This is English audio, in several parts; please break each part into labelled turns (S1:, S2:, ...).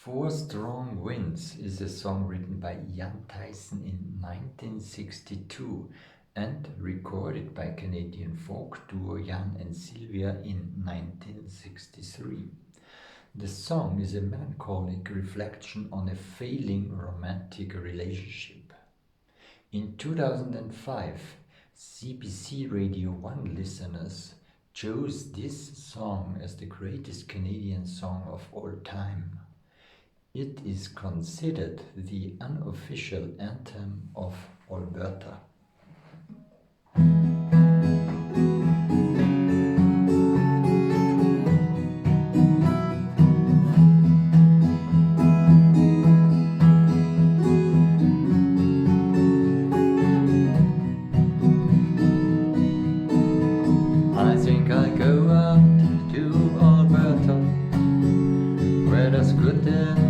S1: Four Strong Winds is a song written by Jan Tyson in 1962 and recorded by Canadian folk duo Jan and Sylvia in 1963. The song is a melancholic reflection on a failing romantic relationship. In 2005, CBC Radio 1 listeners chose this song as the greatest Canadian song of all time. It is considered the unofficial anthem of Alberta. I think I'll go out to Alberta, where there's good and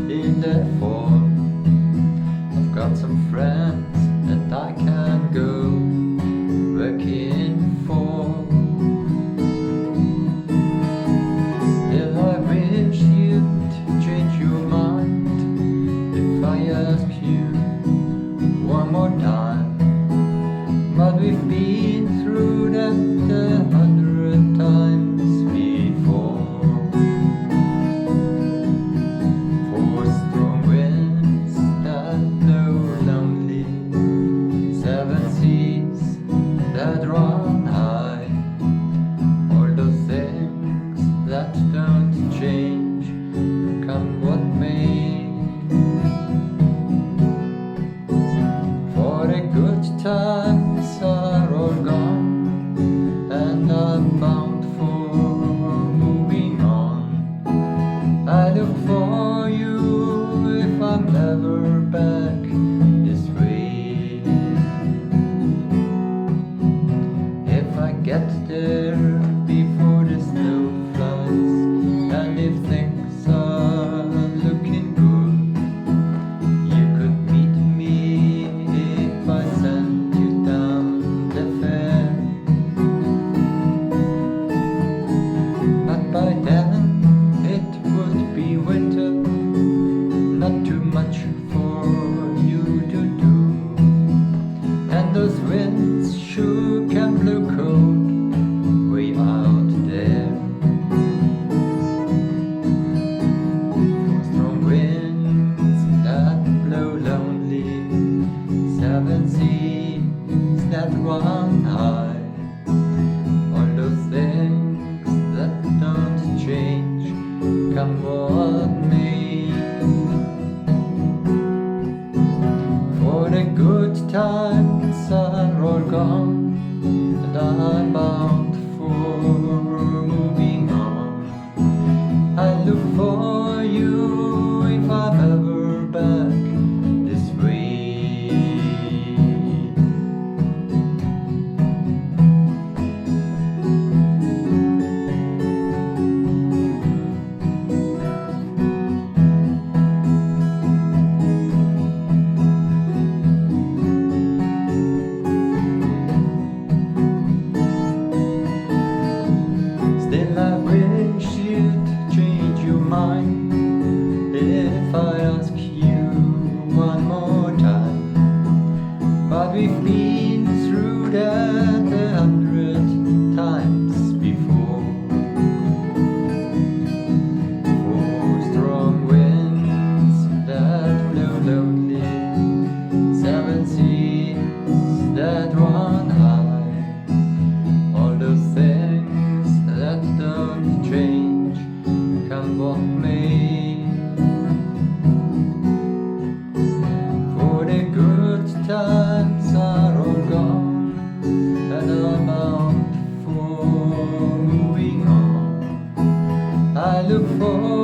S1: in the fall. I've got some friends that I can go working for. Still I wish you'd change your mind if I ask you one more time. But we've been through that 100 times before. Four strong winds that blow lonely, seven seas that run high, all those things that don't change, come what may. For the good times are all gone, and I'm bound for moving on. I look for you if I'm never back this way. If I get there before the snow flies, and if things are looking good, you could meet me if I sent you down the fair. But by then it would be winter, not too much for you to do, and those winds sure can blow cold way out there. Four strong winds that blow lonely, seven seas that run high, all those things that don't change, come what may. For the good times are all gone, and I'm bound for moving on. I look for you if I'm ever back this way. Still I wish you'd change your mind if I ask you one more time. But we've been through that 100 times before. Four strong winds that blow lonely, seven seas that run high, all those things that don't change, come what may. For the good times are all gone, and I'm bound for moving on. I look for